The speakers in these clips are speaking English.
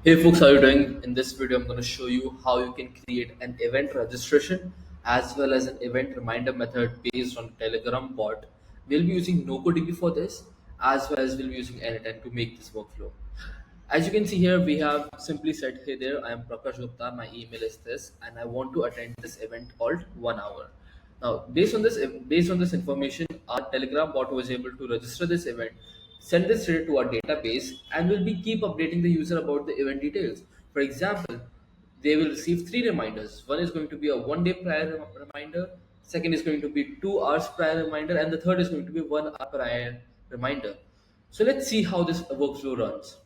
Hey folks, how are you doing? In this video, I'm going to show you how you can create an event registration as well as an event reminder method based on Telegram bot. We'll be using NoCoDB for this as well as we'll be using N8N to make this workflow. As you can see here, we have simply said, hey there, I am Prakash Gupta, my email is this, and I want to attend this event called 1 hour. Now, based on this information, our Telegram bot was able to register this event, send this data to our database, and will be keep updating the user about the event details. For example, they will receive three reminders. One is going to be a 1 day prior reminder, second is going to be 2 hours prior reminder, and the third is going to be 1 hour prior reminder. So let's see how this workflow runs.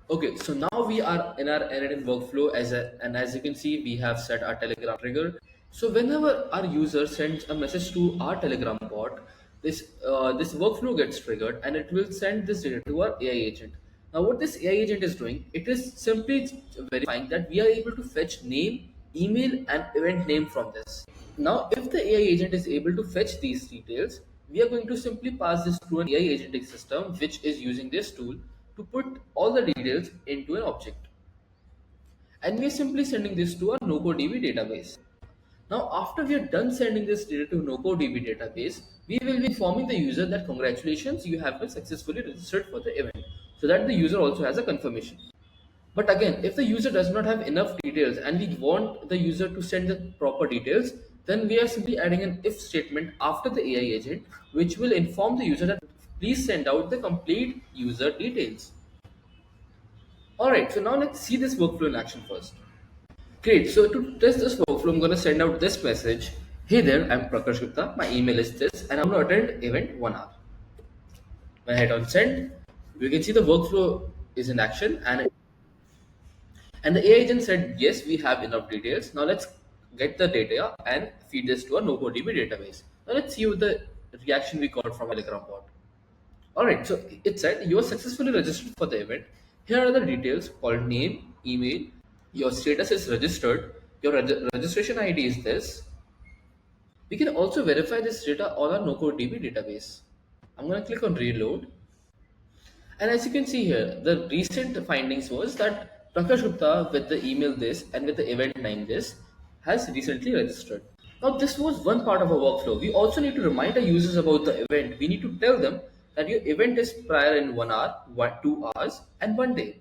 Okay, so now we are in our N8N workflow and as you can see, we have set our Telegram trigger. So whenever our user sends a message to our Telegram bot, this workflow gets triggered and it will send this data to our AI agent. Now, what this AI agent is doing, it is simply verifying that we are able to fetch name, email, and event name from this. Now, if the AI agent is able to fetch these details, we are going to simply pass this to an AI agentic system, which is using this tool to put all the details into an object. And we are simply sending this to our NoCoDB database. Now, after we are done sending this data to NoCoDB database, we will be informing the user that congratulations, you have been successfully registered for the event, so that the user also has a confirmation. But again, if the user does not have enough details and we want the user to send the proper details, then we are simply adding an if statement after the AI agent, which will inform the user that please send out the complete user details. Alright, so now let's see this workflow in action first. Great, so to test this workflow, I'm going to send out this message. Hey there, I'm Prakash Gupta, my email is this, and I'm going to attend event 1 hour. When I hit on send, you can see the workflow is in action and the AI agent said, yes, we have enough details. Now let's get the data and feed this to a NoCoDB database. Now let's see what the reaction we got from a Telegram bot. Alright, so it said you are successfully registered for the event. Here are the details called name, email, your status is registered, your registration ID is this. We can also verify this data on our NoCoDB database. I'm going to click on reload. And as you can see here, the recent findings was that Prakash Gupta with the email this and with the event name this has recently registered. Now this was one part of our workflow. We also need to remind our users about the event. We need to tell them that your event is prior in 1 hour, 2 hours, and 1 day.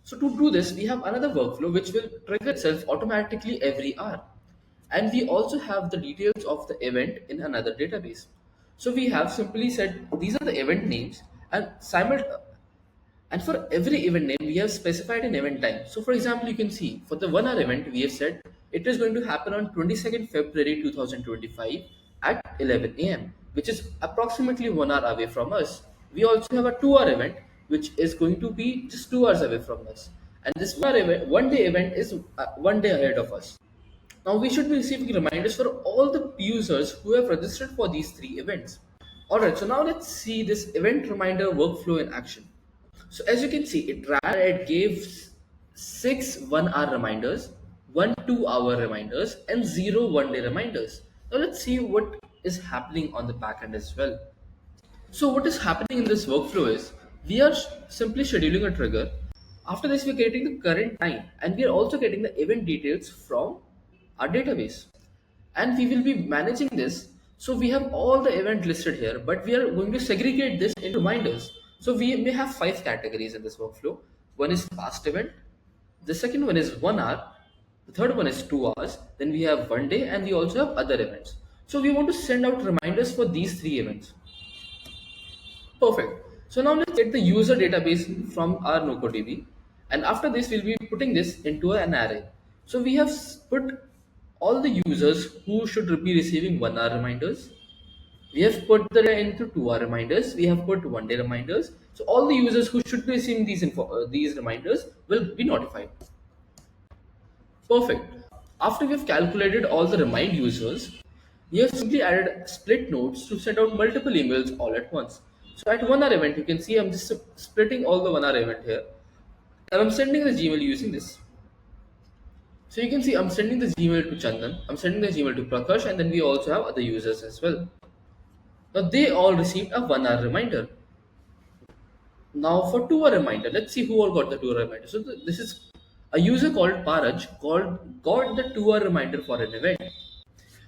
So to do this, we have another workflow which will trigger itself automatically every hour. And we also have the details of the event in another database. So we have simply said these are the event names and and for every event name, we have specified an event time. So for example, you can see for the 1 hour event, we have said it is going to happen on 22nd February 2025 at 11 a.m., which is approximately 1 hour away from us. We also have a 2 hour event, which is going to be just 2 hours away from us. And this 1 hour event, 1 day event is 1 day ahead of us. Now we should be receiving reminders for all the users who have registered for these three events. Alright, so now let's see this event reminder workflow in action. So as you can see, it gave 6 1 hour reminders, 1 2 hour reminders, and 0 1 day reminders. Now let's see what is happening on the back end as well. So what is happening in this workflow is we are simply scheduling a trigger. After this, we're getting the current time and we are also getting the event details from our database. And we will be managing this. So we have all the event listed here, but we are going to segregate this into reminders. So we may have 5 categories in this workflow. One is past event. The second one is 1 hour. The third one is 2 hours. Then we have 1 day and we also have other events. So we want to send out reminders for these three events. Perfect. So now let's get the user database from our NoCoDB. And after this, we'll be putting this into an array. So we have put all the users who should be receiving 1 hour reminders. We have put the data into 2 hour reminders. We have put 1 day reminders. So all the users who should be receiving these reminders will be notified. Perfect. After we have calculated all the remind users, we have simply added split nodes to send out multiple emails all at once. So at 1 hour event, you can see I'm just splitting all the 1 hour event here. And I'm sending the Gmail using this. So you can see I'm sending the Gmail to Chandan, I'm sending the Gmail to Prakash, and then we also have other users as well. Now they all received a 1 hour reminder. Now for tour reminder, let's see who all got the tour reminder. So this is a user called Paraj got the tour reminder for an event.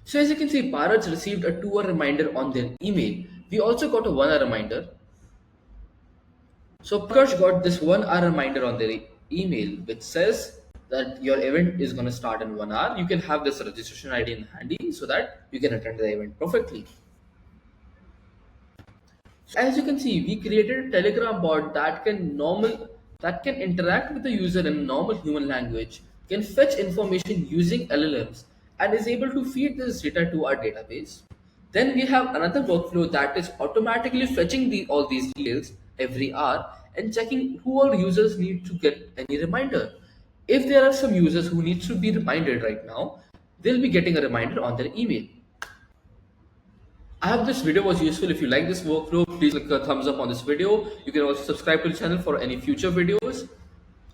So as you can see, Paraj received a tour reminder on their email. We also got a 1 hour reminder. So Pankaj got this 1 hour reminder on their email, which says that your event is going to start in 1 hour. You can have this registration ID in handy so that you can attend the event perfectly. So as you can see, we created a Telegram bot that can interact with the user in normal human language, can fetch information using LLMs, and is able to feed this data to our database. Then we have another workflow that is automatically fetching all these details every hour and checking who all users need to get any reminder. If there are some users who needs to be reminded right now, they'll be getting a reminder on their email. I hope this video was useful. If you like this workflow, please click a thumbs up on this video. You can also subscribe to the channel for any future videos.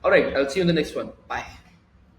Alright, I'll see you in the next one. Bye.